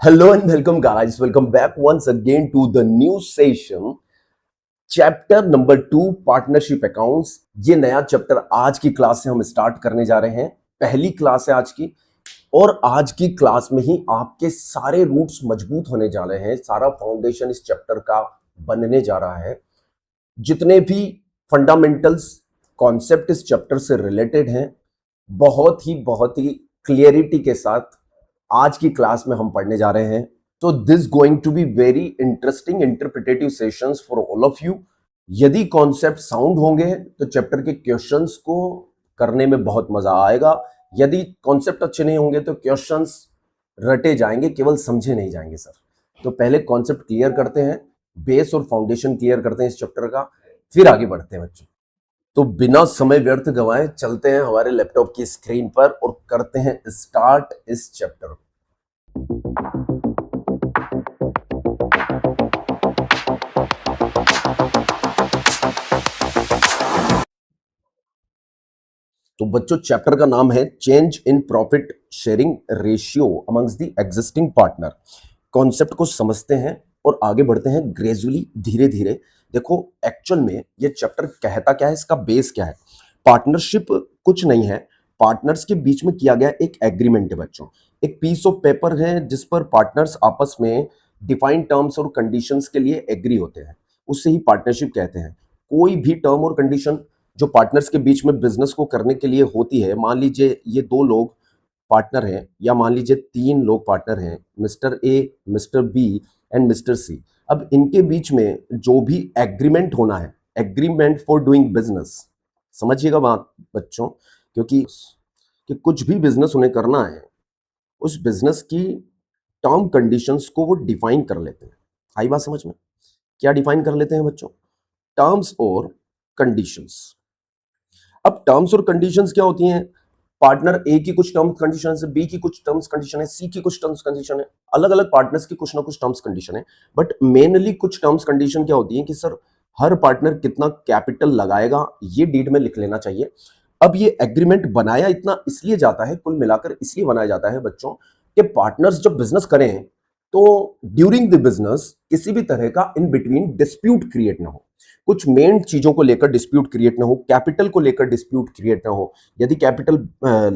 Hello and welcome, guys. Welcome back once again to the new session. Chapter number 2 partnership accounts. ये नया chapter आज की class से हम स्टार्ट करने जा रहे हैं। पहली क्लास है आज की, और आज की क्लास में ही आपके सारे रूट्स मजबूत होने जा रहे हैं। सारा फाउंडेशन इस चैप्टर का बनने जा रहा है। जितने भी फंडामेंटल्स कॉन्सेप्ट इस चैप्टर से रिलेटेड हैं, बहुत ही क्लियरिटी के साथ आज की क्लास में हम पढ़ने जा रहे हैं। तो this going to be very interesting interpretative sessions for all of you. यदि कॉन्सेप्ट साउंड होंगे तो चैप्टर के क्वेश्चंस को करने में बहुत मजा आएगा। यदि कॉन्सेप्ट अच्छे नहीं होंगे तो क्वेश्चंस रटे जाएंगे, केवल समझे नहीं जाएंगे सर। तो पहले कॉन्सेप्ट क्लियर करते हैं, बेस और फाउंडेशन क्लियर करते हैं इस चैप्टर का, फिर आगे बढ़ते हैं बच्चों। तो बिना समय व्यर्थ गवाए चलते हैं हमारे लैपटॉप की स्क्रीन पर और करते हैं स्टार्ट इस चैप्टर। तो बच्चों, चैप्टर का नाम है change in profit sharing ratio amongst the existing partner. Concept को समझते हैं और आगे बढ़ते हैं ग्रेजुअली, धीरे धीरे। देखो एक्चुअल में ये चैप्टर कहता क्या है, इसका बेस क्या है। पार्टनरशिप कुछ नहीं है, पार्टनर्स के बीच में किया गया एक एग्रीमेंट है बच्चों। एक पीस ऑफ पेपर है जिस पर पार्टनर्स आपस में डिफाइंड टर्म्स और कंडीशंस के लिए एग्री होते हैं, उससे ही पार्टनरशिप कहते हैं। कोई भी टर्म और कंडीशन जो पार्टनर्स के बीच में बिजनेस को करने के लिए होती है, मान लीजिए ये दो लोग पार्टनर हैं, या मान लीजिए तीन लोग पार्टनर हैं, mister A, mister B and mister C. अब इनके बीच में जो भी एग्रीमेंट होना है, एग्रीमेंट फॉर डूइंग बिजनेस, समझिएगा बात बच्चों, क्योंकि कि कुछ भी बिजनेस उन्हें करना है, उस बिजनेस की टर्म कंडीशंस को वो डिफाइन कर लेते हैं। आई बात समझ में? क्या डिफाइन कर लेते हैं बच्चों? टर्म्स और कंडीशंस। अब टर्म्स और कंडीशंस क्या होती हैं? पार्टनर ए की कुछ टर्म्स कंडीशन है, बी की कुछ टर्म्स कंडीशन है, सी की कुछ टर्म्स कंडीशन है। अलग अलग पार्टनर्स की कुछ ना कुछ टर्म्स कंडीशन है, बट मेनली कुछ टर्म्स कंडीशन क्या होती है कि सर हर पार्टनर कितना कैपिटल लगाएगा, ये डीड में लिख लेना चाहिए। अब ये एग्रीमेंट बनाया इतना इसलिए जाता है, कुल मिलाकर इसलिए बनाया जाता है बच्चों, कि पार्टनर्स जब बिजनेस करें तो ड्यूरिंग द बिजनेस किसी भी तरह का इन बिटवीन डिस्प्यूट क्रिएट ना हो, कुछ मेन चीजों को लेकर डिस्प्यूट क्रिएट ना हो, कैपिटल को लेकर डिस्प्यूट क्रिएट ना हो। यदि कैपिटल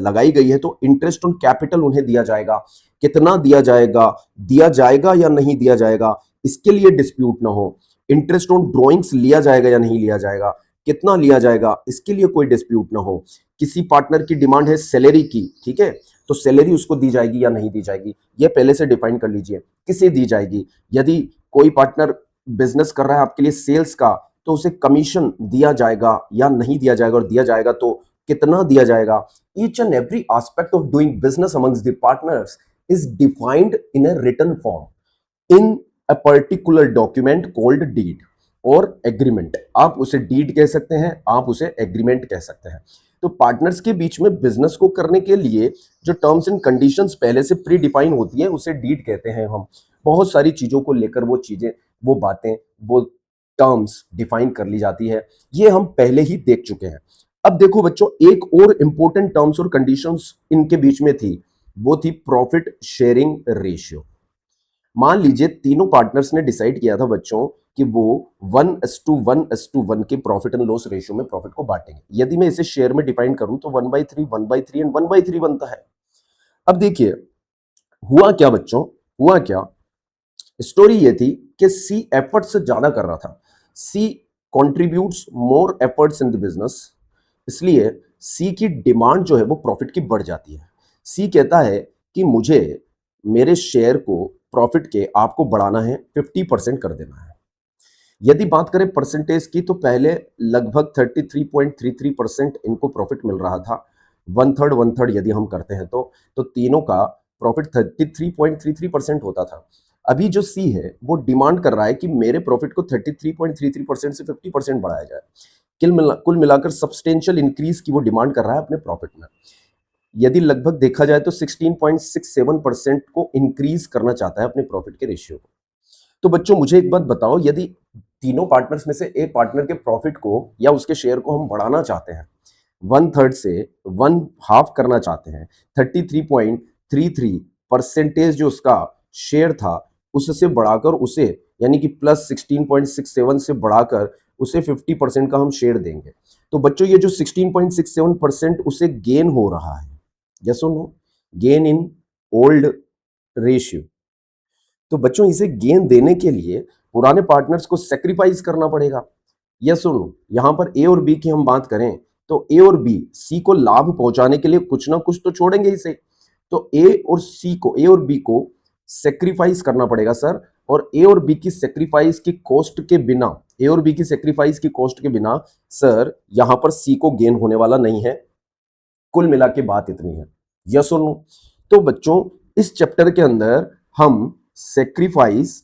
लगाई गई है तो इंटरेस्ट ऑन कैपिटल उन्हें दिया जाएगा, कितना दिया जाएगा या नहीं दिया जाएगा, इसके लिए डिस्प्यूट ना हो। इंटरेस्ट ऑन ड्रॉइंग्स लिया जाएगा या नहीं लिया जाएगा, कितना लिया जाएगा, इसके लिए कोई डिस्प्यूट ना हो। किसी पार्टनर की डिमांड है सैलरी की, ठीक है, तो सैलरी उसको दी जाएगी या नहीं दी जाएगी, ये पहले से डिफाइन कर लीजिए, किसे दी जाएगी। यदि कोई पार्टनर बिजनेस कर रहा है आपके लिए सेल्स का, तो उसे कमीशन दिया जाएगा या नहीं दिया जाएगा, और दिया जाएगा तो कितना दिया जाएगा। Each and every aspect of doing business amongst the partners is defined in a written form in a particular document called deed और एग्रीमेंट। आप उसे डीड कह सकते हैं, आप उसे एग्रीमेंट कह सकते हैं। तो पार्टनर्स के बीच में बिजनेस को करने के लिए जो टर्म्स एंड कंडीशंस पहले से प्री डिफाइन होती है, उसे डीड कहते हैं हम। बहुत सारी चीजों को लेकर वो चीजें, वो बातें, वो टर्म्स डिफाइन कर ली जाती है, ये हम पहले ही देख चुके हैं। अब देखो बच्चों, एक और इंपॉर्टेंट टर्म्स और कंडीशंस इनके बीच में थी, वो थी प्रॉफिट शेयरिंग रेशियो। मान लीजिए तीनों पार्टनर्स ने डिसाइड किया था बच्चों कि वो 1:1:1 के प्रॉफिट एंड लॉस रेशियो में प्रॉफिट को बांटेंगे। यदि मैं इसे शेयर में डिफाइन करूं तो 1/3, 1/3 एंड 1/3 बनता है। अब देखिए हुआ क्या बच्चों, हुआ क्या, स्टोरी ये थी कि सी एफर्ट से ज्यादा कर रहा था। C contributes more efforts in the business, इसलिए सी की डिमांड जो है वो प्रॉफिट की बढ़ जाती है। सी कहता है कि मुझे मेरे शेयर को प्रॉफिट के आपको बढ़ाना है, 50% कर देना है। यदि बात करें परसेंटेज की, तो पहले लगभग 33.33% इनको प्रॉफिट मिल रहा था। वन थर्ड यदि हम करते हैं तो तीनों का प्रॉफिट 33.33% होता था। अभी जो सी है वो डिमांड कर रहा है कि मेरे प्रॉफिट को 33.33% से 50% बढ़ाया जाए। कुल मिलाकर सब्सटेंशियल इंक्रीज की वो डिमांड कर रहा है अपने प्रॉफिट में। यदि लगभग देखा जाए तो 16.67% को इंक्रीज करना चाहता है अपने प्रॉफिट के रेशियो को। तो बच्चों मुझे एक बात बताओ, यदि तीनों पार्टनर्स में से एक पार्टनर के प्रॉफिट को या उसके शेयर को हम बढ़ाना चाहते हैं, 1/3 से 1/2 करना चाहते हैं, 33.33% जो उसका शेयर था उससे बढ़ाकर उसे, यानी कि प्लस 16.67 से बढ़ाकर उसे 50% का हम शेयर देंगे। तो बच्चों ये जो 16.67% उसे गेन हो रहा है, यस और no, gain in old ratio. तो बच्चों इसे गेन देने के लिए पुराने पार्टनर्स को सेक्रीफाइस करना पड़ेगा, यस और नो। यहां पर ए और बी की हम बात करें तो ए और बी सी को लाभ पहुंचाने के लिए कुछ ना कुछ तो छोड़ेंगे इसे। तो ए और बी को सेक्रीफाइस करना पड़ेगा सर। और ए और बी की सेक्रीफाइस की कॉस्ट के बिना, ए और बी की सेक्रीफाइस की कॉस्ट के बिना सर यहां पर सी को गेन होने वाला नहीं है। कुल मिला के बात इतनी है, यस और नो। तो बच्चों इस चैप्टर के अंदर हम सेक्रीफाइस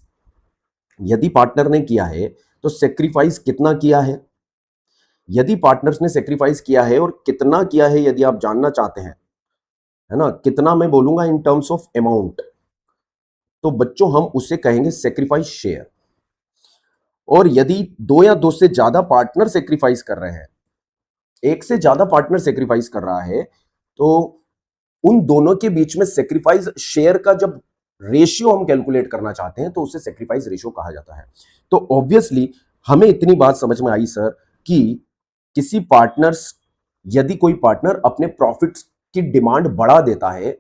यदि पार्टनर ने किया है तो सेक्रीफाइस कितना किया है, यदि पार्टनर्स ने सेक्रीफाइस किया है और कितना किया है यदि आप जानना चाहते हैं, है ना, कितना मैं बोलूंगा इन टर्म्स ऑफ अमाउंट, तो बच्चों हम उसे कहेंगे सेक्रीफाइस शेयर। और यदि दो या दो से ज्यादा पार्टनर सेक्रीफाइस कर रहे हैं, एक से ज्यादा पार्टनर सेक्रीफाइस कर रहा है, तो उन दोनों के बीच में सेक्रीफाइस शेयर का जब रेशियो हम कैलकुलेट करना चाहते हैं तो उसे सेक्रीफाइस रेशियो कहा जाता है। तो ऑब्वियसली हमें इतनी बात समझ में आई सर कि किसी पार्टनर्स, यदि कोई पार्टनर अपने प्रॉफिट्स की डिमांड बढ़ा देता है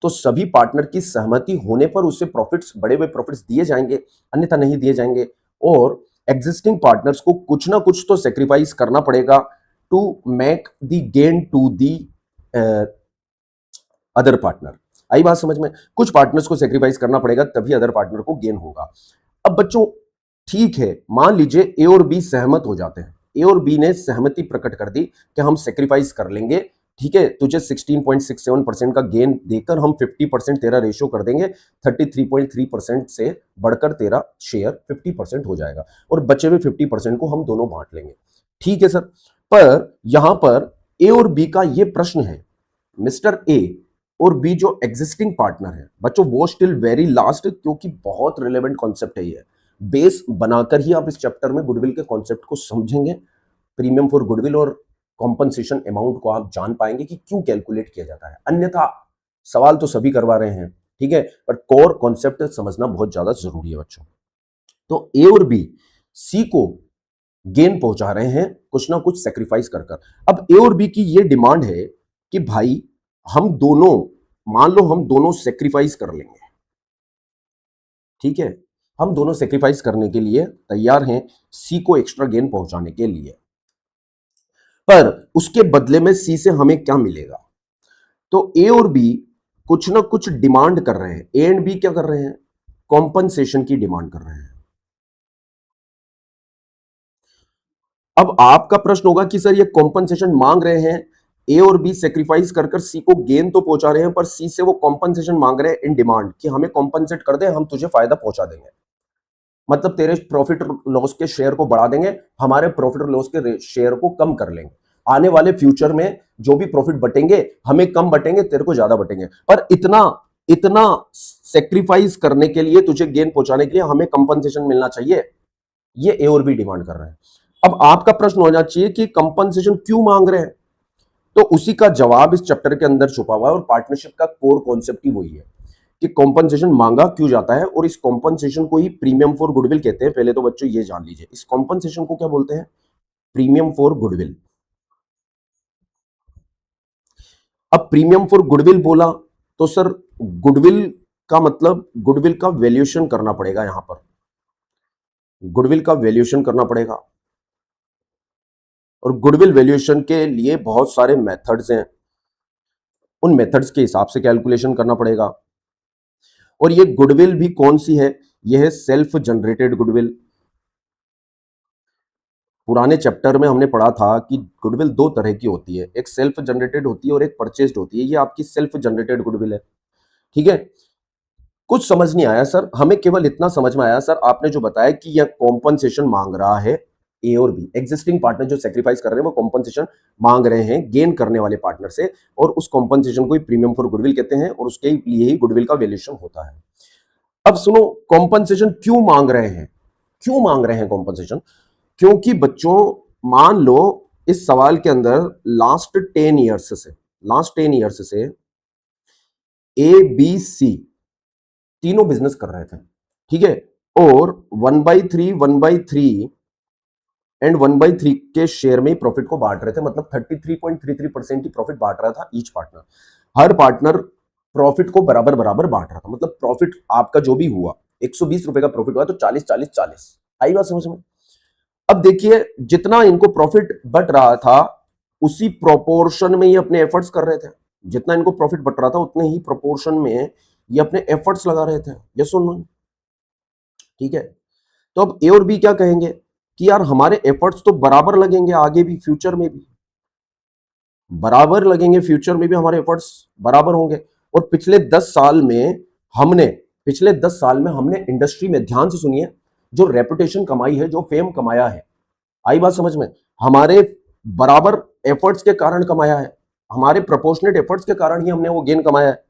तो सभी पार्टनर की सहमति होने पर उसे प्रॉफिट्स, बड़े बड़े प्रॉफिट्स दिए जाएंगे, अन्यथा नहीं दिए जाएंगे। और एग्जिस्टिंग पार्टनर्स को कुछ ना कुछ तो सेक्रीफाइस करना पड़ेगा to make the gain to the other partner. आई बात समझ में, कुछ पार्टनर्स को सेक्रीफाइस करना पड़ेगा तभी अदर पार्टनर को गेन होगा। अब बच्चों ठीक है, मान लीजिए ए और बी सहमत हो जाते हैं, ए और बी ने सहमति प्रकट कर दी कि हम सेक्रीफाइस कर लेंगे, ठीक है, तुझे 16.67% का गेन देकर हम 50% तेरा रेशियो कर देंगे, 33.3% से बढ़कर तेरा शेयर 50% हो जाएगा और बचे हुए 50% को हम दोनों बांट लेंगे। ठीक है सर, पर यहां पर ए और बी का यह प्रश्न है, मिस्टर ए और बी जो एग्जिस्टिंग पार्टनर है बच्चों, वो स्टिल वेरी लास्ट, क्योंकि बहुत रिलेवेंट कॉन्सेप्ट है ये, बेस बनाकर ही आप इस चैप्टर में गुडविल के कॉन्सेप्ट को समझेंगे, प्रीमियम फॉर गुडविल और कॉम्पनसेशन अमाउंट को आप जान पाएंगे कि क्यों कैलकुलेट किया जाता है। अन्यथा सवाल तो सभी करवा रहे हैं, ठीक है, पर कोर कॉन्सेप्ट समझना बहुत ज्यादा जरूरी है बच्चों। तो ए और बी सी को गेन पहुंचा रहे हैं कुछ ना कुछ सेक्रीफाइस कर कर। अब ए और बी की ये डिमांड है कि भाई हम दोनों, मान लो हम दोनों सेक्रीफाइस कर लेंगे, ठीक है, हम दोनों सेक्रीफाइस करने के लिए तैयार हैं सी को एक्स्ट्रा गेन पहुंचाने के लिए, पर उसके बदले में सी से हमें क्या मिलेगा। तो ए और बी कुछ ना कुछ डिमांड कर रहे हैं, ए एंड बी क्या कर रहे हैं, कॉम्पनसेशन की डिमांड कर रहे हैं। अब आपका प्रश्न होगा कि सर ये कॉम्पनसेशन मांग रहे हैं, ए और बी सेक्रीफाइस कर कर सी को गेन तो पहुंचा रहे हैं, पर सी से वो कॉम्पनसेशन मांग रहे हैं इन डिमांड कि हमें कॉम्पनसेट कर दे, हम तुझे फायदा पहुंचा देंगे, मतलब तेरे प्रॉफिट लॉस के शेयर को बढ़ा देंगे, हमारे प्रॉफिट लॉस के शेयर को कम कर लेंगे, आने वाले फ्यूचर में जो भी प्रॉफिट बटेंगे हमें कम बटेंगे, तेरे को ज्यादा बटेंगे, पर इतना इतना सेक्रीफाइस करने के लिए, तुझे गेन पहुंचाने के लिए हमें कंपनसेशन मिलना चाहिए, ये ए और बी डिमांड कर रहे हैं। अब आपका प्रश्न हो जाना चाहिए कि कंपनसेशन क्यों मांग रहे हैं, तो उसी का जवाब इस चैप्टर के अंदर छुपा हुआ है और पार्टनरशिप का कोर कॉन्सेप्ट ही वही है कि कॉम्पनसेशन मांगा क्यों जाता है, और इस कॉम्पनसेशन को ही प्रीमियम फॉर गुडविल कहते हैं। पहले तो बच्चों ये जान लीजिए इस कॉम्पनसेशन को क्या बोलते हैं, प्रीमियम फॉर गुडविल। अब प्रीमियम फॉर गुडविल बोला तो सर गुडविल का मतलब गुडविल का वैल्यूएशन करना पड़ेगा, यहां पर गुडविल का वैल्यूएशन करना पड़ेगा, और गुडविल वैल्यूएशन के लिए बहुत सारे मेथड्स हैं, उन मेथड्स के हिसाब से कैलकुलेशन करना पड़ेगा। और ये गुडविल भी कौन सी है, यह है सेल्फ जनरेटेड गुडविल। पुराने चैप्टर में हमने पढ़ा था कि गुडविल दो तरह की होती है, एक सेल्फ जनरेटेड होती है और एक परचेस्ड होती है, ये आपकी सेल्फ जनरेटेड गुडविल है, ठीक है। कुछ समझ नहीं आया सर, हमें केवल इतना समझ में आया सर आपने जो बताया कि यह कॉम्पनसेशन मांग रहा है ए और बी, एग्जिस्टिंग पार्टनर जो सेक्रीफाइस कर रहे हैं वो कॉम्पनसेशन मांग रहे हैं गेन करने वाले पार्टनर से, और उस कॉम्पनसेशन को ही प्रीमियम फॉर गुडविल कहते हैं और उसके लिए ही गुडविल का वैल्यूएशन होता है। अब सुनो, कॉम्पनसेशन क्यों मांग रहे हैं, क्यों मांग रहे हैं कॉम्पनसेशन, क्योंकि बच्चों मान लो इस सवाल के अंदर लास्ट 10 ईयर्स से ए बी सी तीनों बिजनेस कर रहे थे, ठीक है। और 1/3 1/3 एंड 1/3 के शेयर में प्रॉफिट को बांट रहे थे, मतलब 33.33% की प्रॉफिट बांट रहा था ईच पार्टनर। हर पार्टनर प्रॉफिट को बराबर बराबर बांट रहा था, मतलब प्रॉफिट आपका जो भी हुआ, 120 रुपए का प्रॉफिट हुआ तो 40 40 40। आई बात समझ में? अब देखिए, जितना इनको प्रॉफिट बट रहा था उसी प्रोपोर्शन में ये अपने एफर्ट्स कर रहे थे। जितना इनको प्रॉफिट बट रहा था उतने ही प्रोपोर्शन में ये अपने एफर्ट्स लगा रहे थे। यस और नो? ठीक है। तो अब ए और बी क्या कहेंगे कि यार हमारे एफर्ट्स तो बराबर लगेंगे, आगे भी, फ्यूचर में भी बराबर लगेंगे, फ्यूचर में भी हमारे एफर्ट्स बराबर होंगे। और पिछले 10 साल में हमने इंडस्ट्री में, ध्यान से सुनिए, जो रेपुटेशन कमाई है, जो फेम कमाया है, आई बात समझ में, हमारे बराबर एफर्ट्स के कारण कमाया है, हमारे प्रोपोर्शनेट एफर्ट्स के कारण ही हमने वो गेन कमाया है।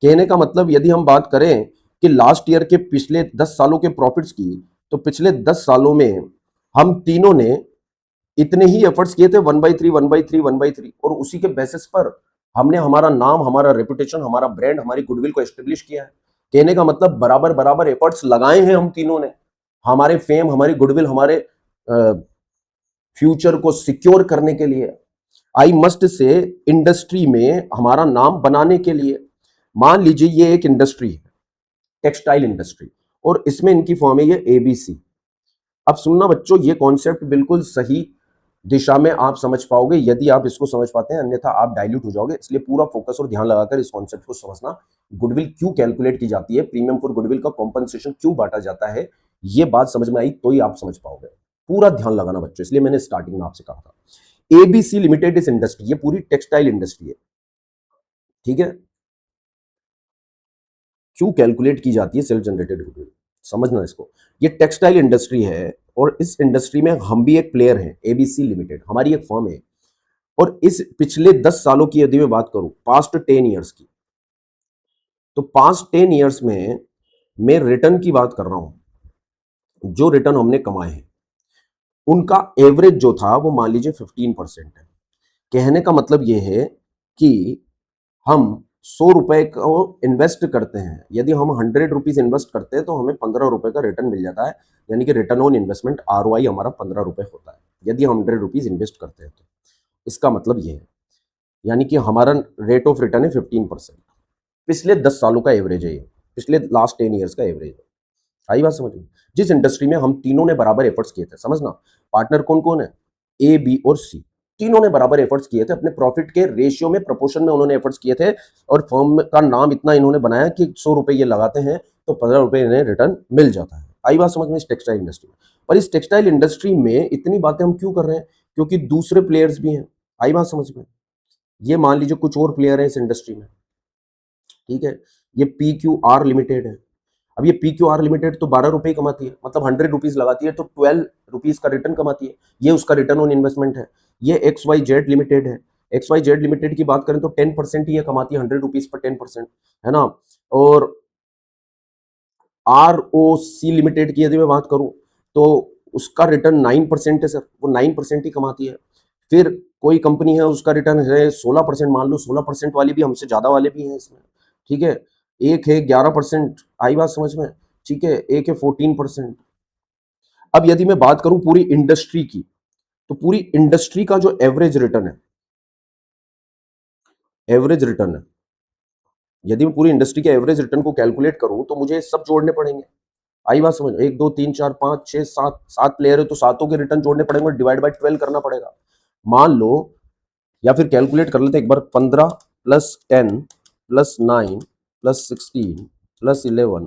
कहने का मतलब, यदि हम बात करें कि लास्ट ईयर के पिछले 10 सालों के प्रॉफिट्स की, तो पिछले 10 सालों में हम तीनों ने इतने ही एफर्ट्स किए थे, 1/3 1/3 1/3, और उसी के बेसिस पर हमने हमारा नाम, हमारा रेपुटेशन, हमारा ब्रांड, हमारी गुडविल को एस्टेब्लिश किया है। कहने का मतलब बराबर बराबर एफर्ट्स लगाए हैं हम तीनों ने, हमारे फेम, हमारी गुडविल, हमारे फ्यूचर को सिक्योर करने के लिए, आई मस्ट से इंडस्ट्री में हमारा नाम बनाने के लिए। मान लीजिए ये एक इंडस्ट्री है, टेक्सटाइल इंडस्ट्री, और इसमें इनकी फॉर्म है ये एबीसी। अब सुनना बच्चों, ये कॉन्सेप्ट बिल्कुल सही दिशा में आप समझ पाओगे यदि आप इसको समझ पाते हैं, अन्यथा आप डाइल्यूट हो जाओगे। इसलिए पूरा फोकस और ध्यान लगाकर इस कॉन्सेप्ट को समझना। गुडविल क्यों कैलकुलेट की जाती है, प्रीमियम फॉर गुडविल का कॉम्पनसेशन क्यों बांटा जाता है, ये बात समझ में आई तो ही आप समझ पाओगे। पूरा ध्यान लगाना बच्चों, इसलिए मैंने स्टार्टिंग में आपसे कहा था। एबीसी लिमिटेड इस इंडस्ट्री, ये पूरी टेक्सटाइल इंडस्ट्री है, ठीक है। क्यों कैलकुलेट की जाती है सेल्फ जनरेटेड गुडविल, समझना इसको। ये टेक्सटाइल इंडस्ट्री है और इस इंडस्ट्री में हम भी एक प्लेयर हैं, एबीसी लिमिटेड हमारी एक फर्म है। और इस पिछले 10 सालों की यदि मैं बात करूं, पास्ट 10 ईयर्स की, तो पास्ट 10 ईयर्स में मैं रिटर्न की बात कर रहा हूं। जो रिटर्न हमने कमाए हैं उनका एवरेज जो था वो मान लीजिए 15% है। कहने का मतलब ये है कि हम 100 रुपए को इन्वेस्ट करते हैं, यदि हम 100 रुपीज इन्वेस्ट करते हैं तो हमें 15 रुपए का रिटर्न मिल जाता है, यानी कि रिटर्न ऑन इन्वेस्टमेंट, ROI हमारा 15 रुपए होता है यदि हम 100 रुपीज इन्वेस्ट करते हैं तो। इसका मतलब ये है, यानी कि हमारा रेट ऑफ रिटर्न है 15%। पिछले 10 सालों का एवरेज है ये, पिछले लास्ट 10 ईयर्स का एवरेज है। आई बात समझ में? जिस इंडस्ट्री में हम तीनों ने बराबर एफर्ट्स किए थे, समझना, पार्टनर कौन कौन है, ए, बी और सी, तीनों ने बराबर एफर्ट्स किए थे, अपने प्रॉफिट के रेशियो में, प्रोपोर्शन में उन्होंने एफर्ट्स किए थे, और फर्म का नाम इतना इन्होंने बनाया कि 100 रुपए ये लगाते हैं तो 15 रुपए इन्हें रिटर्न मिल जाता है। आई बात समझ में? इस टेक्सटाइल इंडस्ट्री में। पर इस टेक्सटाइल इंडस्ट्री में इतनी बातें हम क्यों कर रहे हैं? क्योंकि दूसरे प्लेयर्स भी हैं। आई बात समझ में? ये मान लीजिए कुछ और प्लेयर है इस इंडस्ट्री में, ठीक है। ये PQR लिमिटेड है। अब ये PQR लिमिटेड तो 12 रुपए कमाती है, मतलब 100 रुपीज लगाती है तो 12 रुपीज का रिटर्न कमाती है, ये उसका रिटर्न ऑन इन्वेस्टमेंट है। ये XYZ लिमिटेड है। XYZ लिमिटेड की बात करें तो 10% ही ये कमाती है, 100 रुपीज पर 10%, है ना। और ROC लिमिटेड की यदि मैं बात करूं तो उसका रिटर्न 9% है सर, वो 9% ही कमाती है। फिर कोई कंपनी है उसका रिटर्न है 16%, मान लो 16% वाली भी हमसे ज्यादा वाले भी हैं इसमें, ठीक है। एक है 11%, आई बात समझ में, ठीक है। एक है 14%। अब यदि मैं बात करूं पूरी इंडस्ट्री की, तो पूरी इंडस्ट्री का जो एवरेज रिटर्न है, यदि मैं पूरी इंडस्ट्री के एवरेज रिटर्न को कैलकुलेट करूं तो मुझे सब जोड़ने पड़ेंगे। आई बात समझ, 1 2 3 4 5 6 7, 7 प्लेयर है तो सातों के रिटर्न जोड़ने पड़ेंगे और डिवाइड बाय 12 करना पड़ेगा। मान लो, या फिर कैलकुलेट कर लेते एक बार, 15 plus 10 plus 9 plus 16 plus 11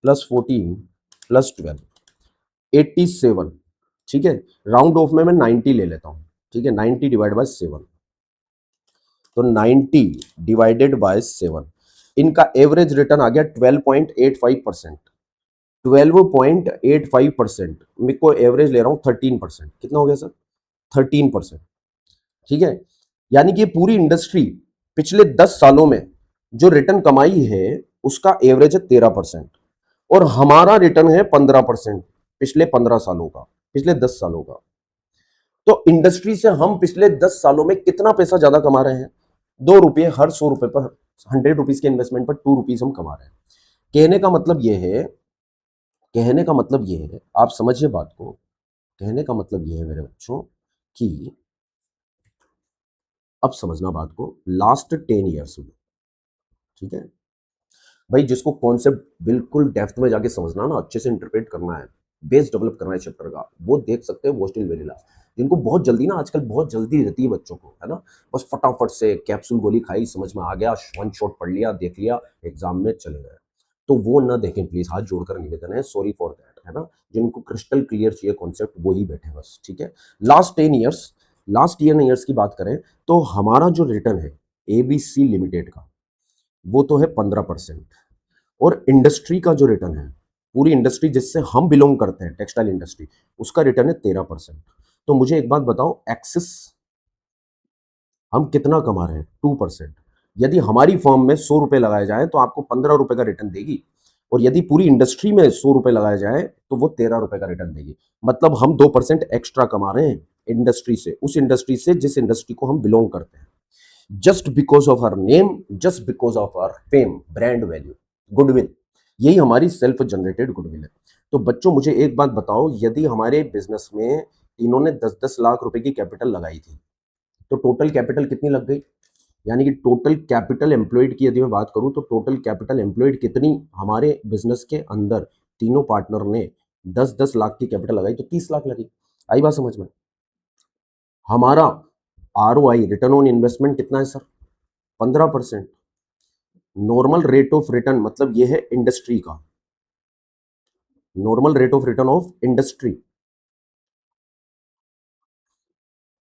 plus 14 plus 12, 87, ठीक है। राउंड ऑफ में मैं 90 ले लेता हूं, ठीक है। 90 डिवाइड बाय 7, तो 90 डिवाइडेड बाय 7, इनका एवरेज रिटर्न आ गया 12.85%। 12.85%, मैं को एवरेज ले रहा हूं 13%, कितना हो गया सर? 13%, ठीक है। यानी कि पूरी इंडस्ट्री पिछले 10 सालों में जो रिटर्न कमाई है उसका एवरेज है 13%, और हमारा रिटर्न है 15% पिछले 15 सालों का, पिछले 10 सालों का। तो इंडस्ट्री से हम पिछले 10 सालों में कितना पैसा ज्यादा कमा रहे हैं? 2 रुपये, हर 100 रुपए पर, 100 रुपीज के इन्वेस्टमेंट पर 2 रुपीज हम कमा रहे हैं। कहने का मतलब ये है, कहने का मतलब ये है, आप समझिए बात को। कहने का मतलब ये है मेरे बच्चों कि अब समझना बात को, लास्ट 10 ईयर्स में, ठीक है भाई, जिसको कॉन्सेप्ट बिल्कुल डेप्थ में जाके समझना ना, अच्छे से इंटरप्रेट करना है, बेस डेवलप करना है चैप्टर का, वो देख सकते हैं वॉस्टिल वेनिला। जिनको बहुत जल्दी ना, आजकल बहुत जल्दी रहती है बच्चों को, है ना, बस फटाफट से कैप्सूल गोली खाई, समझ में आ गया, वन शॉट पढ़ लिया, देख लिया, एग्जाम में चले गए, तो वो ना देखें प्लीज, हाथ जोड़कर निवेदन है, सॉरी फॉर दैट, है ना। जिनको क्रिस्टल क्लियर चाहिए कॉन्सेप्ट, वो ही बैठे बस, ठीक है। लास्ट 10 ईयर्स की बात करें तो हमारा जो रिटर्न है एबीसी लिमिटेड का, वो तो है 15%। और इंडस्ट्री का जो रिटर्न है, पूरी इंडस्ट्री जिससे हम बिलोंग करते हैं, टेक्सटाइल इंडस्ट्री, उसका रिटर्न है 13%। तो मुझे एक बात बताओ, एक्सिस हम कितना कमा रहे हैं? 2%। यदि हमारी फर्म में 100 रुपए लगाए जाए तो आपको 15 रुपए का रिटर्न देगी, और यदि पूरी इंडस्ट्री में 100 रुपए लगाए जाए तो वो 13 रुपए का रिटर्न देगी। मतलब हम 2% एक्स्ट्रा कमा रहे हैं इंडस्ट्री से, उस इंडस्ट्री से जिस इंडस्ट्री को हम बिलोंग करते हैं, just because of our name, just because of our fame, brand value, goodwill. यही हमारी सेल्फ जनरेटेड गुडविल है। तो बच्चों मुझे एक बात बताओ, यदि हमारे बिजनेस में तीनों ने 10-10 लाख रुपए की कैपिटल लगाई थी, तो टोटल कैपिटल कितनी लग गई? यानी कि टोटल कैपिटल एम्प्लॉयड की यदि मैं बात करूं, तो टोटल कैपिटल एम्प्लॉयड कितनी हमारे बिजनेस के अंदर, तीनों पार्टनर ने 10-10 लाख की कैपिटल लगाई, तो 30 लाख लगी। आई बात समझ में? हमारा ROI, रिटर्न ऑन इन्वेस्टमेंट, कितना है sir? 15%। Normal rate of return मतलब ये है इंडस्ट्री का, normal rate of return of industry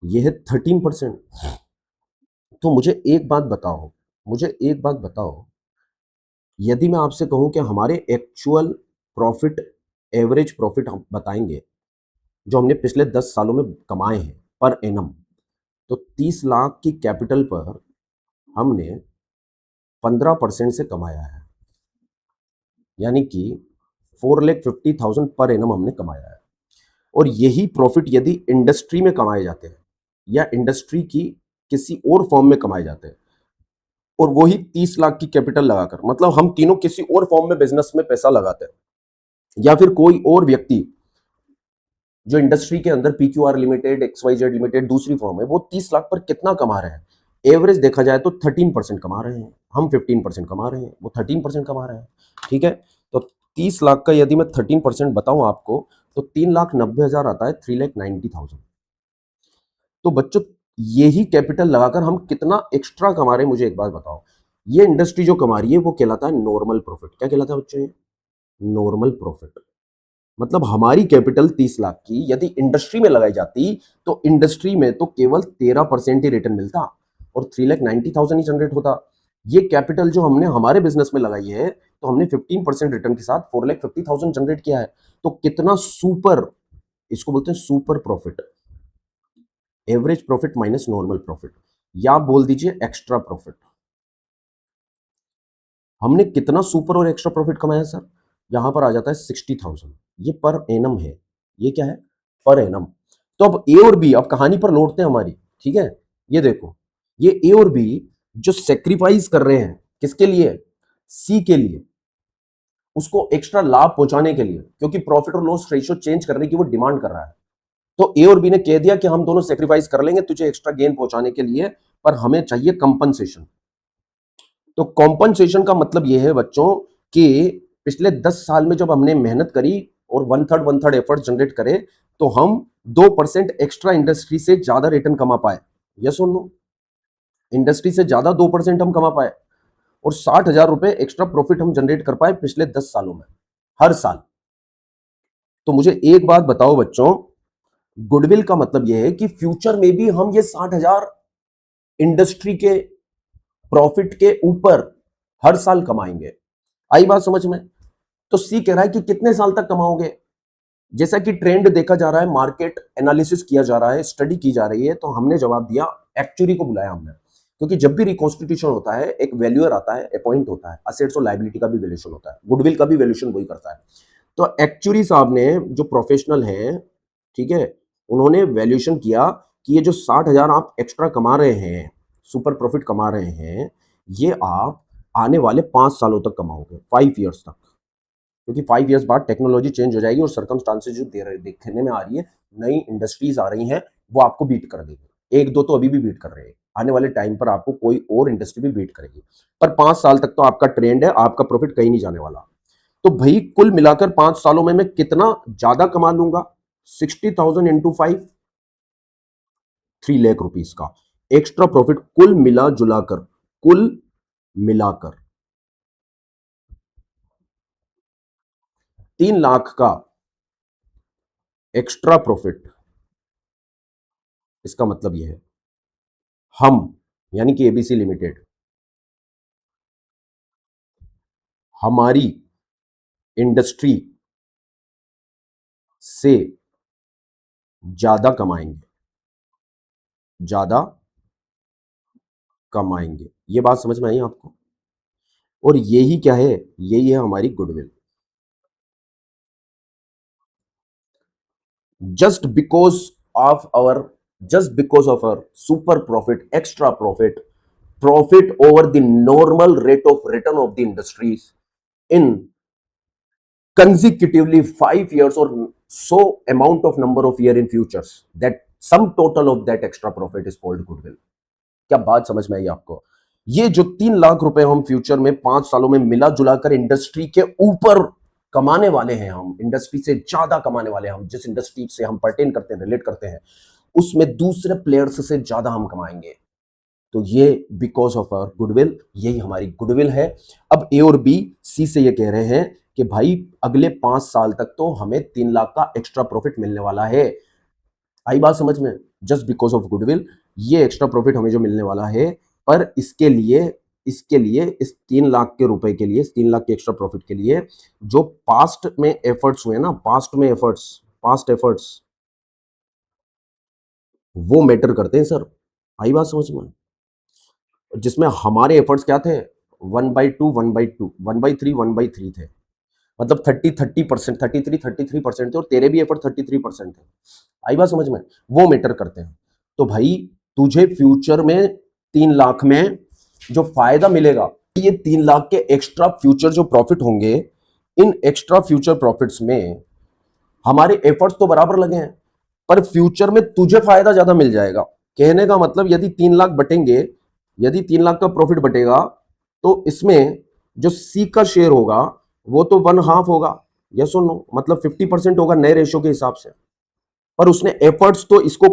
ये है 13%। तो मुझे एक बात बताओ, मुझे एक बात बताओ, यदि मैं आपसे कहूं कि हमारे एक्चुअल प्रॉफिट, एवरेज प्रॉफिट हम बताएंगे जो हमने पिछले 10 सालों में कमाए हैं पर एनम, तो 30 लाख की कैपिटल पर हमने 15% से कमाया है, यानी कि 4,50,000 पर एनम हमने कमाया है। और यही प्रॉफिट यदि इंडस्ट्री में कमाए जाते हैं या इंडस्ट्री की किसी और फॉर्म में कमाए जाते हैं, और वही 30 लाख की कैपिटल लगाकर, मतलब हम तीनों किसी और फॉर्म में बिजनेस में पैसा लगाते हैं, या फिर कोई और व्यक्ति जो इंडस्ट्री के अंदर PQR लिमिटेड, XYZ लिमिटेड दूसरी फॉर्म है, वो 30 लाख पर कितना कमा रहे हैं? एवरेज देखा जाए तो 13% कमा रहे हैं, हम 15% कमा रहे हैं, वो 13% कमा रहे हैं, ठीक है। तो 30 लाख का यदि मैं 13% बताऊं आपको, तो 3,90,000 आता है, 3,90,000। तो बच्चों, यही कैपिटल लगाकर हम कितना एक्स्ट्रा कमा रहे हैं, मुझे एक बात बताओ। ये इंडस्ट्री जो कमा रही है वो कहलाता है नॉर्मल प्रॉफिट। क्या कहलाता है बच्चों? ये नॉर्मल प्रॉफिट। मतलब हमारी कैपिटल 30 लाख की यदि इंडस्ट्री में लगाई जाती, तो इंडस्ट्री में तो केवल 13% ही रिटर्न मिलता, और 3,90,000 ही जनरेट होता। ये कैपिटल जो हमने हमारे बिजनेस में लगाई है, तो हमने 15% रिटर्न के साथ 4,50,000 जनरेट किया है। तो कितना सुपर, इसको बोलते हैं super profit, average profit minus normal profit, या बोल दीजिए एक्स्ट्रा प्रॉफिट। हमने कितना सुपर और एक्स्ट्रा प्रॉफिट कमाया सर? यहां पर आ जाता है 60,000। ये पर एनम है, ये क्या है? Per annum. तो अब ए और बी, अब कहानी पर लौटते हैं हमारी, ठीक है। ये देखो, ये ए और बी जो सेक्रीफाइस कर रहे हैं, किसके लिए? सी के लिए, उसको एक्स्ट्रा लाभ पहुंचाने के लिए, क्योंकि प्रॉफिट और लॉस रेशियो चेंज करने की वो डिमांड कर रहा है। तो ए और बी ने कह दिया कि हम दोनों सेक्रीफाइस कर लेंगे तुझे एक्स्ट्रा गेन पहुंचाने के लिए, पर हमें चाहिए कंपनसेशन। तो कॉम्पनसेशन का मतलब यह है बच्चों कि पिछले 10 साल में जब हमने मेहनत करी और वन थर्ड एफर्ट जनरेट करे, तो हम 2% एक्स्ट्रा इंडस्ट्री से ज्यादा रिटर्न कमा पाए। यस और नो? इंडस्ट्री से ज्यादा 2% हम कमा पाए, और 60,000 रुपए एक्स्ट्रा प्रॉफिट हम जनरेट कर पाए पिछले 10 सालों में, हर साल। तो मुझे एक बात बताओ बच्चों, गुडविल का मतलब यह है कि फ्यूचर में भी हम ये 60,000 इंडस्ट्री के प्रॉफिट के ऊपर हर साल कमाएंगे। आई बात समझ में? तो सी कह रहा है कि कितने साल तक कमाओगे? जैसा कि ट्रेंड देखा जा रहा है, मार्केट एनालिसिस किया जा रहा है, स्टडी की जा रही है, तो हमने जवाब दिया, एक्चुअरी को बुलाया हमने। क्योंकि जब भी रिकॉन्स्टिट्यूशन होता है, एक वैल्यूअर आता है, अपॉइंट होता है, असेट्स और लायबिलिटी का भी वैल्यूएशन होता है, गुडविल का भी वैल्यूएशन वही करता है। तो एक्चुअरी साहब ने, जो प्रोफेशनल है, ठीक है, उन्होंने वैल्यूएशन किया कि ये जो 60,000 आप एक्स्ट्रा कमा रहे हैं, सुपर प्रॉफिट कमा रहे हैं, ये आप आने वाले 5 सालों तक कमाओगे, 5 ईयर्स तक, क्योंकि 5 ईयर्स बाद टेक्नोलॉजी चेंज हो जाएगी और सर्कमस्टांसेस जो देखने में आ रही है, नई इंडस्ट्रीज आ रही हैं, वो आपको बीट कर देगी। एक दो तो अभी भी बीट कर रहे हैं, आने वाले टाइम पर आपको कोई और इंडस्ट्री भी बीट करेगी, पर 5 साल तक तो आपका ट्रेंड है, आपका प्रॉफिट कहीं नहीं जाने वाला। तो भाई कुल मिलाकर 5 सालों में मैं कितना ज्यादा कमा लूंगा? 60,000 इंटू 5, 3 लाख रुपीज का एक्स्ट्रा प्रॉफिट कुल मिला जुलाकर, कुल मिलाकर 3 लाख का एक्स्ट्रा प्रॉफिट। इसका मतलब यह है, हम यानी कि एबीसी लिमिटेड हमारी इंडस्ट्री से ज्यादा कमाएंगे, ज्यादा कमाएंगे। ये बात समझ में आई आपको? और यही क्या है, यही है हमारी goodwill. just because of our super profit, extra profit over the normal rate of return of the industries in consecutively 5 years or so amount of number of year in futures, that sum total of that extra profit is called goodwill. क्या बात समझ में आई आपको? ये जो 3 लाख रुपए हम future में 5 सालों में मिला जुलाकर इंडस्ट्री के ऊपर कमाने वाले हैं, हम इंडस्ट्री से ज्यादा कमाने वाले हैं, हम जिस इंडस्ट्री से हम पर्टेन करते हैं, रिलेट करते हैं, उसमें दूसरे प्लेयर्स से ज्यादा हम कमाएंगे। तो ये बिकॉज ऑफ आवर गुडविल, यही हमारी गुडविल है। अब ए और बी सी से ये कह रहे हैं कि भाई अगले 5 साल तक तो हमें 3 लाख का एक्स्ट्रा प्रॉफिट मिलने वाला है। आई बात समझ में? जस्ट बिकॉज ऑफ गुडविल ये एक्स्ट्रा प्रॉफिट हमें जो मिलने वाला है, पर इसके लिए इस 3 लाख के रुपए के लिए, इस 3 लाख के एक्स्ट्रा प्रॉफिट के लिए जो पास्ट में एफर्ट्स हुए ना, पास्ट एफर्ट्स वो मैटर करते हैं सर। आई बात समझ में? जिसमें हमारे एफर्ट्स क्या थे? 1/2, 1/2, 1/3, 1/3 थे, मतलब 30% 33% थे, और तेरे भी एफर्ट 33% थे। आई बात समझ में? वो मैटर करते हैं। तो भाई तुझे फ्यूचर में 3 लाख में जो फायदा मिलेगा, ये 3 लाख के एक्स्ट्रा फ्यूचर जो प्रॉफिट होंगे, इन एक्स्ट्रा फ्यूचर प्रॉफिट्स में हमारे एफर्ट्स तो बराबर लगे हैं, पर फ्यूचर में तुझे फायदा ज्यादा मिल जाएगा। कहने का मतलब यदि 3 लाख बटेंगे, यदि 3 लाख का प्रॉफिट बटेगा, तो इसमें जो सी का शेयर होगा वो तो 1/2 होगा, यस और नो, मतलब 50% होगा नए रेशियो के हिसाब से। पर उसने एफर्ट्स तो इसको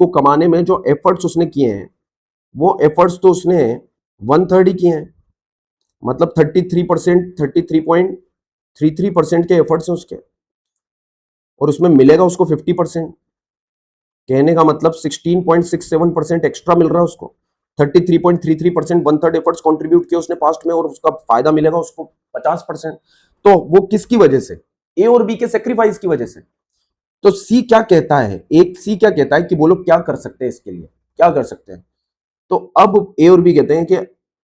कमाने में जो एफर्ट्स उसने किए हैं, वो एफर्ट्स तो उसने 1/3 ही किए हैं, मतलब 33%, 33.33% के एफर्ट्स हैं उसके, और उसमें मिलेगा उसको 50%। कहने का मतलब 16.67% एक्स्ट्रा मिल रहा है उसको। 33.33%, 1/3 एफर्ट्स कंट्रीब्यूट किए उसने पास्ट में, और उसका फायदा मिलेगा उसको 50%। तो वो किसकी वजह से? ए और बी के सेक्रीफाइस की वजह से। तो सी क्या कहता है, सी क्या कहता है कि वो लोग क्या कर सकते हैं, इसके लिए क्या कर सकते हैं? तो अब ए और बी कहते हैं कि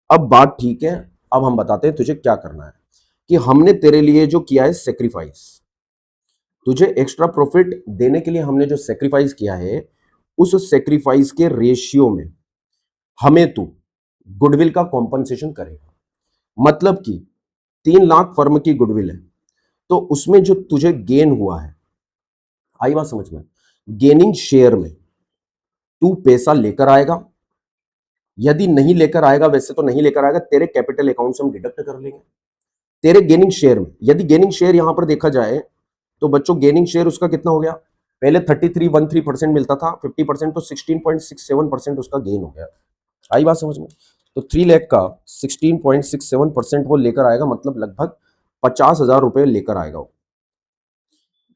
अब बात ठीक है, अब हम बताते हैं तुझे क्या करना है, कि हमने तेरे लिए जो किया है सेक्रीफाइस, तुझे एक्स्ट्रा प्रॉफिट देने के लिए हमने जो सेक्रीफाइस किया है, उस सेक्रीफाइस के रेशियो में हमें तू गुडविल का कॉम्पनसेशन करेगा। मतलब कि 3 लाख फर्म की गुडविल है, तो उसमें जो तुझे गेन हुआ है, आई बात समझ में? गेनिंग शेयर में तू पैसा लेकर आएगा, यदि नहीं लेकर आएगा, वैसे तो नहीं लेकर आएगा, तेरे कैपिटल अकाउंट से हम डिडक्ट कर लेंगे तेरे गेनिंग शेयर में। यदि गेनिंग शेयर यहां पर देखा जाए, तो बच्चों गेनिंग शेयर उसका कितना हो गया? पहले 33.13% मिलता था, 50%, तो 16.67% उसका गेन हो गया। आई बात समझ में? तो 3 लाख का 16.67% वो लेकर आएगा, मतलब लगभग 50,000 रुपए लेकर आएगा वो,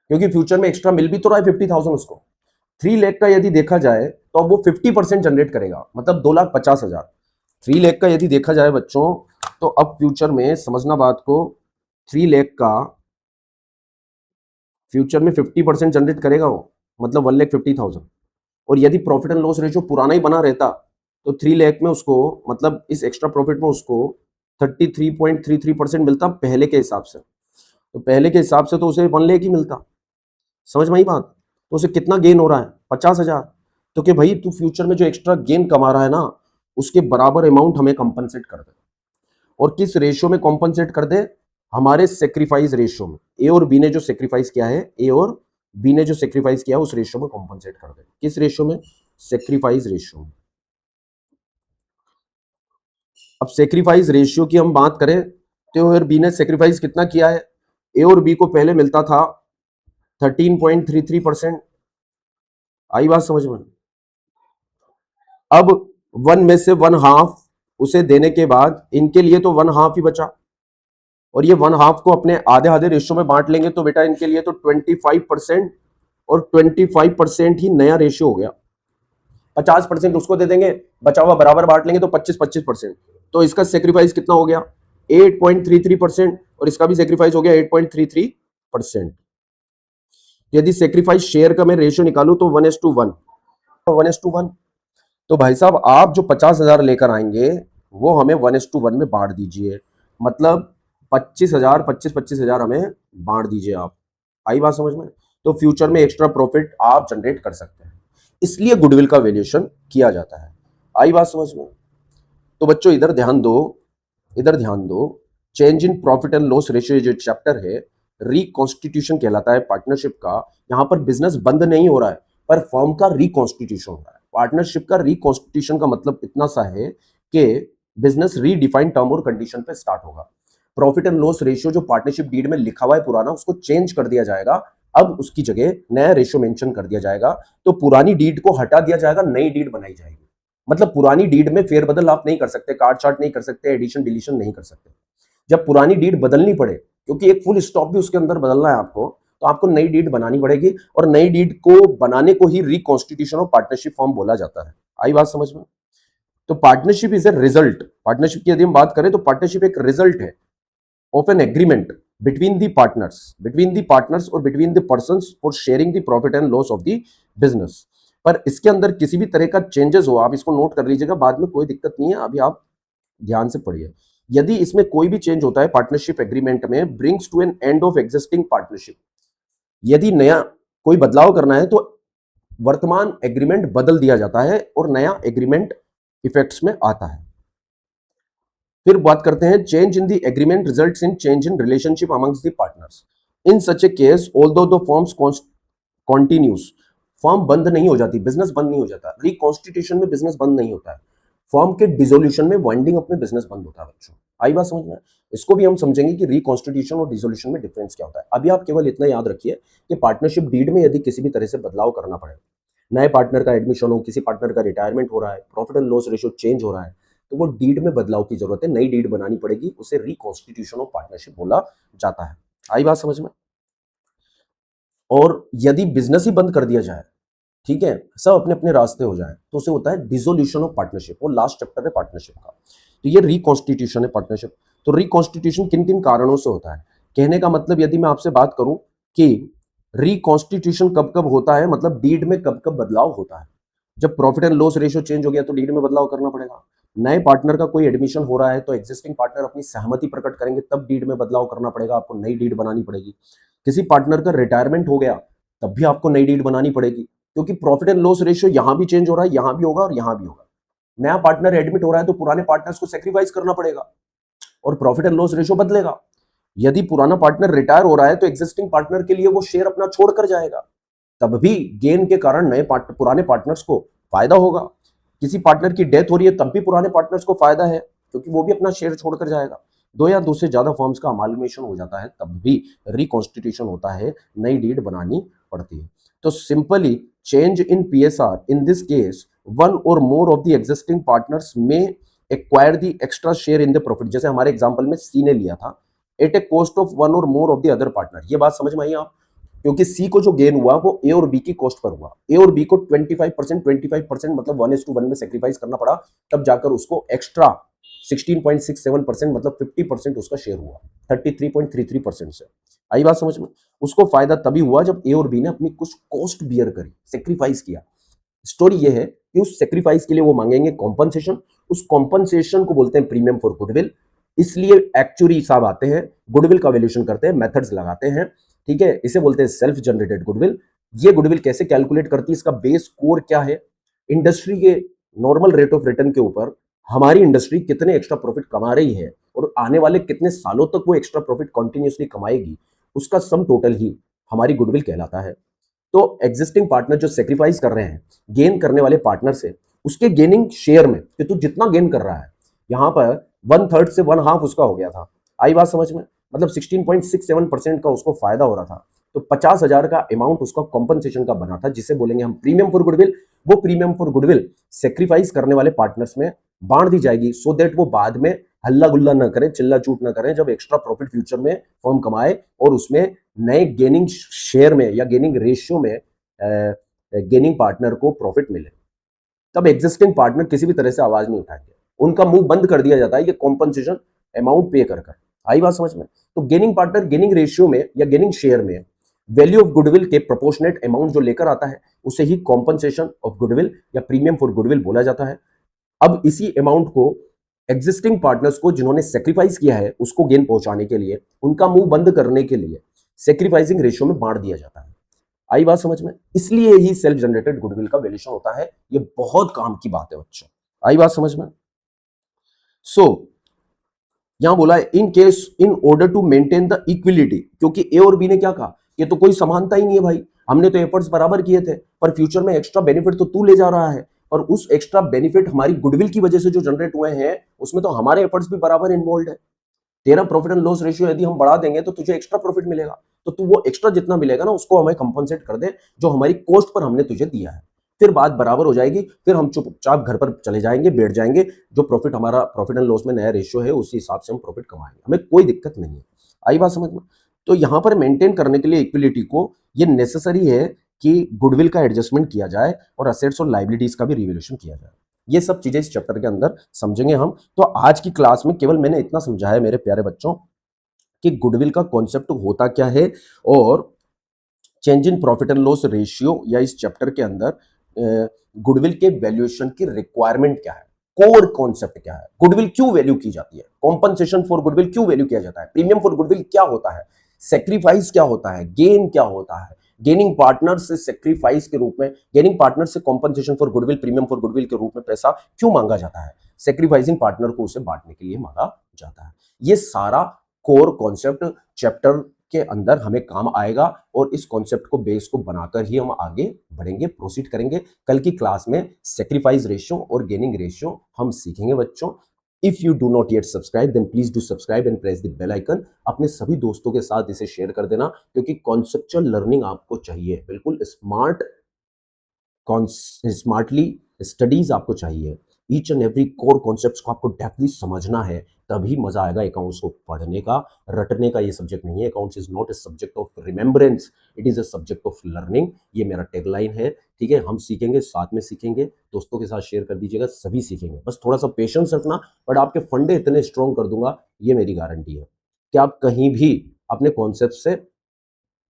क्योंकि फ्यूचर में एक्स्ट्रा मिल भी तो रहा है 50,000 उसको। 3 लाख का यदि देखा जाए तो अब वो 50% जनरेट करेगा, मतलब 2,50,000। 3 लाख का यदि देखा जाए बच्चों, तो अब फ्यूचर में समझना बात को, 3 लाख का फ्यूचर में 50% जनरेट करेगा वो, मतलब 1,50,000। और यदि प्रॉफिट एंड लॉस रेशियो पुराना ही बना रहता, तो 3 लाख में उसको, मतलब इस एक्स्ट्रा प्रॉफिट में उसको 33.33% मिलता पहले के हिसाब से। तो पहले के हिसाब से तो उसे 1 लाख ही मिलता। समझ में आई बात? तो उसे कितना गेन हो रहा है? 50,000। तो कि भाई तू फ्यूचर में जो एक्स्ट्रा गेन कमा रहा है ना, उसके बराबर अमाउंट हमें कंपनसेट कर दे। और किस रेशियो में कॉम्पनसेट कर दे, हमारे सेक्रीफाइस रेशियो में। ए और बी ने जो सेक्रीफाइस किया है, ए और बी ने जो सेक्रीफाइस किया है उस रेशियो में कॉम्पनसेट कर दे। किस रेशियो में, सेक्रीफाइस रेशियो में। अब सेक्रीफाइस रेशियो की हम बात करें तो और बी ने सेक्रीफाइस कितना किया है, ए और बी को पहले मिलता था 13.33%। आई बात समझ में। अब 1 में से 1/2 उसे देने के बाद इनके लिए तो 1/2 ही बचा, और ये 1/2 को अपने आधे आधे रेशियो में बांट लेंगे तो बेटा इनके लिए तो 25% और 25% ही नया रेशियो हो गया। 50% उसको दे देंगे, बचा हुआ बराबर बांट लेंगे तो 25-25%। तो इसका सेक्रीफाइस कितना हो गया, 8.33%, और इसका भी सेक्रीफाइस हो गया 8.33%। यदि सेक्रीफाइस शेयर का मैं रेशियो निकालूं तो 1:1, 1:1। तो भाई साहब आप जो 50,000 लेकर आएंगे वो हमें 1:1 में बांट दीजिए, मतलब 25,000, 25,000 हमें बांट दीजिए आप। आई बात समझ में। तो फ्यूचर में एक्स्ट्रा प्रॉफिट आप जनरेट कर सकते हैं, इसलिए गुडविल का वैल्यूएशन किया जाता है। आई बात समझ में। तो बच्चों इधर ध्यान दो, इधर ध्यान दो। Change in profit and loss ratio जो चैप्टर है रिकॉन्स्टिट्यूशन कहलाता है पार्टनरशिप का। यहां पर बिजनेस बंद नहीं हो रहा है पर फर्म का रिकॉन्स्टिट्यूशन हो रहा है। पार्टनरशिप का रिकॉन्स्टिट्यूशन का मतलब इतना सा है कि बिजनेस रीडिफाइंड टर्म और कंडीशन पे स्टार्ट होगा। प्रॉफिट एंड लॉस रेशियो जो पार्टनरशिप डीड में लिखा हुआ है पुराना, उसको चेंज कर दिया जाएगा। अब उसकी जगह नया रेशियो मेंशन कर दिया जाएगा। तो पुरानी डीड को हटा दिया जाएगा, नई डीड बनाई जाएगी। मतलब पुरानी डीड में फेरबदल आप नहीं कर सकते, काट छाट नहीं कर सकते, एडिशन डिलीशन नहीं कर सकते। जब पुरानी डीड बदलनी पड़े, क्योंकि एक फुल स्टॉप भी उसके अंदर बदलना है आपको, तो आपको नई डीड बनानी पड़ेगी, और नई डीड को बनाने को ही रिकॉन्स्टिट्यूशन ऑफ पार्टनरशिप फॉर्म बोला जाता है। आई बात समझ में। तो partnership is a result. Partnership की यदि हम बात करें तो पार्टनरशिप एक रिजल्ट है of an agreement between the partners और between the persons for sharing the profit and loss of the business। पर इसके अंदर किसी भी तरह का चेंजेस हो, आप इसको नोट कर लीजिएगा, बाद में कोई दिक्कत नहीं है, अभी आप ध्यान से पढ़िए। यदि इसमें कोई भी चेंज होता है पार्टनरशिप एग्रीमेंट में, brings to an end of existing partnership. यदि नया कोई बदलाव करना है तो वर्तमान एग्रीमेंट बदल दिया जाता है और नया एग्रीमेंट इफेक्ट्स में आता है। फिर बात करते हैं change in the agreement results in change in relationship amongst the partners. In such A case although the firms continues. Firm बंद नहीं हो जाती, बिजनेस बंद नहीं हो जाता। रिकॉन्स्टिट्यूशन में बिजनेस बंद नहीं होता है, फर्म के डिसोल्यूशन में वाइंडिंग अप में बिजनेस बंद होता है बच्चों। आई बात समझ में। इसको भी हम समझेंगे कि रिकॉन्स्टिट्यूशन और डिसोल्यूशन में डिफरेंस क्या होता है। अभी आप केवल इतना याद रखिए कि पार्टनरशिप डीड में यदि किसी भी तरह से बदलाव करना पड़े, नए पार्टनर का एडमिशन हो, किसी पार्टनर का रिटायरमेंट हो रहा है, profit and loss ratio change हो रहा है, तो वो डीड में बदलाव की जरूरत है, नई डीड बनानी पड़ेगी, उसे रिकॉन्स्टिट्यूशन ऑफ पार्टनरशिप बोला जाता है। आई बात समझ में। और यदि बिजनेस ही बंद कर दिया जाए, ठीक है, सब अपने अपने रास्ते हो जाए, तो उसे होता है डिसोल्यूशन ऑफ पार्टनरशिप। वो लास्ट चैप्टर है पार्टनरशिप का। तो ये रिकॉन्स्टिट्यूशन है पार्टनरशिप। तो रिकॉन्स्टिट्यूशन किन किन कारणों से होता है, कहने का मतलब यदि मैं आपसे बात करूं कि रिकॉन्स्टिट्यूशन कब कब होता है, मतलब डीड में कब कब बदलाव होता है। जब profit and loss ratio change हो गया तो डीड में बदलाव करना पड़ेगा। नए पार्टनर का कोई एडमिशन हो रहा है तो एग्जिस्टिंग पार्टनर अपनी सहमति प्रकट करेंगे, तब डीड में बदलाव करना पड़ेगा, आपको नई डीड बनानी पड़ेगी। किसी पार्टनर का रिटायरमेंट हो गया तब भी आपको नई डीड बनानी पड़ेगी, क्योंकि प्रॉफिट एंड लॉस रेशियो यहां भी चेंज हो रहा है, यहां भी होगा और यहां भी होगा। नया पार्टनर एडमिट हो रहा है तो पुराने पार्टनर्स को सेक्रीफाइस करना पड़ेगा और प्रॉफिट एंड लॉस रेशियो बदलेगा। यदि पुराना पार्टनर रिटायर हो रहा है तो एग्जिस्टिंग पार्टनर के लिए वो शेयर अपना छोड़कर जाएगा, तब भी गेन के कारण पुराने पार्टनर्स को फायदा होगा। किसी पार्टनर की डेथ हो रही है तब भी पुराने पार्टनर्स को फायदा है, क्योंकि वो भी अपना शेयर छोड़कर जाएगा। दो या दो से ज्यादा फर्म्स का अमालमेशन हो जाता है तब भी रिकॉन्स्टिट्यूशन होता है, नई डीड बनानी पड़ती है। तो simply change in PSR in this case one or more of the existing partners में acquire the extra share in the profit. जैसे हमारे एग्जांपल में सी ने लिया था, at a cost of one or more of the other partner. ये बात समझ में आई आप, क्योंकि सी को जो गेन हुआ वो ए और बी की कॉस्ट पर हुआ। ए और बी को 25% मतलब 1:1 में सेक्रीफाइस करना पड़ा, तब जाकर उसको एक्स्ट्रा 16.67% मतलब 50% उसका शेयर हुआ 33.33% से। आई बात समझ में। उसको फायदा तभी हुआ जब ए और बी ने अपनी कुछ कॉस्ट बियर करी, सेक्रीफाइस किया। स्टोरी ये है कि उस सेक्रीफाइस के लिए वो मांगेंगे कॉम्पनसेशन, उस कॉम्पनसेशन को बोलते हैं प्रीमियम फॉर गुडविल। इसलिए एक्चुअरी साहब आते हैं, गुडविल का वैल्यूएशन करते हैं, मेथड्स लगाते हैं, ठीक है, इसे बोलते हैं सेल्फ जनरेटेड गुडविल। ये गुडविल कैसे कैलकुलेट करती है, इसका बेस कोर क्या है, इंडस्ट्री के नॉर्मल रेट ऑफ रिटर्न के ऊपर हमारी इंडस्ट्री कितने एक्स्ट्रा प्रॉफिट कमा रही है, और आने वाले कितने सालों तक वो एक्स्ट्रा प्रॉफिट कंटिन्यूअसली कमाएगी, उसका सम टोटल ही हमारी गुडविल कहलाता है। तो एग्जिस्टिंग पार्टनर जो सेक्रीफाइस कर रहे हैं गेन करने वाले पार्टनर से, उसके गेनिंग शेयर में कि तू जितना गेन कर रहा है, यहां पर 1/3 से 1/2 उसका हो गया था। आई बात समझ में? मतलब 16.67% का उसको फायदा हो रहा था। तो 50,000 का अमाउंट उसका कॉम्पनसेशन का बना था, जिसे बोलेंगे हम प्रीमियम फॉर गुडविल। वो प्रीमियम फॉर गुडविल सेक्रीफाइस करने वाले पार्टनर्स में बांट दी जाएगी, सो दैट वो बाद में हल्ला गुल्ला न करें, चिल्ला चूट न करें, जब एक्स्ट्रा प्रॉफिट फ्यूचर में फर्म कमाए और उसमें नए गेनिंग शेयर में या गेनिंग रेशियो में गेनिंग पार्टनर को प्रॉफिट मिले। तब एग्जिस्टिंग पार्टनर किसी भी तरह से आवाज नहीं उठाएंगे, उनका मुंह बंद कर दिया जाता है ये कॉम्पनसेशन अमाउंट पे कर कर। आई बात समझ में? तो गेनिंग पार्टनर गेनिंग रेशियो में या गेनिंग शेयर में वैल्यू ऑफ गुडविल के प्रोपोर्शनेट अमाउंट जो लेकर आता है, उसे ही कॉम्पनसेशन ऑफ गुडविल या प्रीमियम फॉर गुडविल बोला जाता है। अब इसी अमाउंट को एग्जिस्टिंग पार्टनर्स को जिन्होंने सेक्रीफाइस किया है उसको गेन पहुंचाने के लिए, उनका मुंह बंद करने के लिए सेक्रीफाइसिंग रेशियो में बांट दिया जाता है। आई बात समझ में? इसलिए ही सेल्फ जनरेटेड गुडविल का वैल्यूएशन होता है। ये बहुत काम की बात है बच्चों। आई बात समझ में? सो यहां बोला है in case in order to maintain the equality, क्योंकि ए और बी ने क्या कहा, ये तो कोई समानता ही नहीं है भाई, हमने तो एफर्ट्स बराबर किए थे, पर फ्यूचर में एक्स्ट्रा बेनिफिट तो तू ले जा रहा है, और उस एक्स्ट्रा बेनिफिट हमारी गुडविल की वजह से जो जनरेट हुए हैं उसमें तो हमारे एफर्ट्स भी बराबर इन्वॉल्व है। तेरा प्रॉफिट एंड लॉस रेशियो यदि हम बढ़ा देंगे तो तुझे एक्स्ट्रा प्रॉफिट मिलेगा, तो तू वो एक्स्ट्रा जितना मिलेगा ना उसको हमें कंपनसेट कर दे जो हमारी कॉस्ट पर हमने तुझे दिया है। फिर बात बराबर हो जाएगी, फिर हम चुपचाप घर पर चले जाएंगे, बैठ जाएंगे, जो प्रॉफिट हमारा प्रॉफिट एंड लॉस में नया रेशियो है उसी हिसाब से हम प्रॉफिट कमाएंगे, हमें कोई दिक्कत नहीं है। आई बात समझ में? तो यहां पर मेंटेन करने के लिए इक्विलिटी को ये नेसेसरी है कि गुडविल का एडजस्टमेंट किया जाए और असेट्स और लाइबिलिटीज का भी रिवैल्यूएशन किया जाए। ये सब चीजें इस चैप्टर के अंदर समझेंगे हम। तो आज की क्लास में केवल मैंने इतना समझाया मेरे प्यारे बच्चों कि गुडविल का कॉन्सेप्ट होता क्या है और change in profit and loss ratio या इस चैप्टर के अंदर गुडविल के वैल्यूएशन की रिक्वायरमेंट क्या है, कोर कॉन्सेप्ट क्या है, गुडविल क्यों वैल्यू की जाती है, कॉम्पनसेशन फॉर गुडविल क्यों वैल्यू किया जाता है, प्रीमियम फॉर गुडविल क्या होता है, सेक्रीफाइस क्या होता है, गेन क्या होता है, गेनिंग पार्टनर से सेक्रीफाइस के रूप में, गेनिंग पार्टनर से compensation for goodwill premium for goodwill के रूप में पैसा क्यों मांगा जाता है, सेक्रीफाइसिंग पार्टनर को उसे बांटने के लिए मांगा जाता है। ये सारा कोर कॉन्सेप्ट चैप्टर के अंदर हमें काम आएगा और इस कॉन्सेप्ट को बेस को बनाकर ही हम आगे बढ़ेंगे, प्रोसीड करेंगे। कल की क्लास में सेक्रीफाइस रेशियो और गेनिंग रेशियो हम सीखेंगे बच्चों। If you do not yet subscribe then please do subscribe and press the bell icon. अपने सभी दोस्तों के साथ इसे शेयर कर देना, क्योंकि कॉन्सेप्चुअल लर्निंग आपको चाहिए, बिल्कुल स्मार्टली स्टडीज आपको चाहिए। Each and every core concepts को आपको डेप्थली समझना है, तभी मजा आएगा अकाउंट्स को पढ़ने का, रटने का। ये सब्जेक्ट नहीं है, accounts is not a subject of remembrance, it is a subject of learning. ये मेरा टैगलाइन है, ठीक है? हम सीखेंगे, साथ में सीखेंगे, दोस्तों के साथ शेयर कर दीजिएगा, सभी सीखेंगे। बस थोड़ा सा पेशेंस रखना, बट आपके फंडे इतने स्ट्रॉन्ग कर दूंगा, ये मेरी गारंटी है कि आप कहीं भी अपने कॉन्सेप्ट से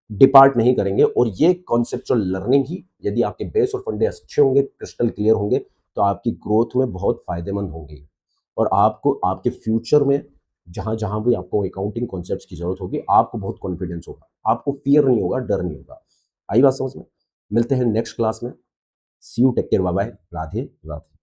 डिपार्ट नहीं करेंगे। और ये कॉन्सेप्चुअल लर्निंग ही, यदि आपके बेस और फंडे अच्छे होंगे, क्रिस्टल क्लियर होंगे, तो आपकी ग्रोथ में बहुत फायदेमंद होंगे और आपको आपके फ्यूचर में जहां जहां भी आपको अकाउंटिंग कॉन्सेप्ट्स की जरूरत होगी, आपको बहुत कॉन्फिडेंस होगा, आपको फियर नहीं होगा, डर नहीं होगा। आई बात समझ में? मिलते हैं नेक्स्ट क्लास में। See you, take care, bye bye, Radhe Radhe.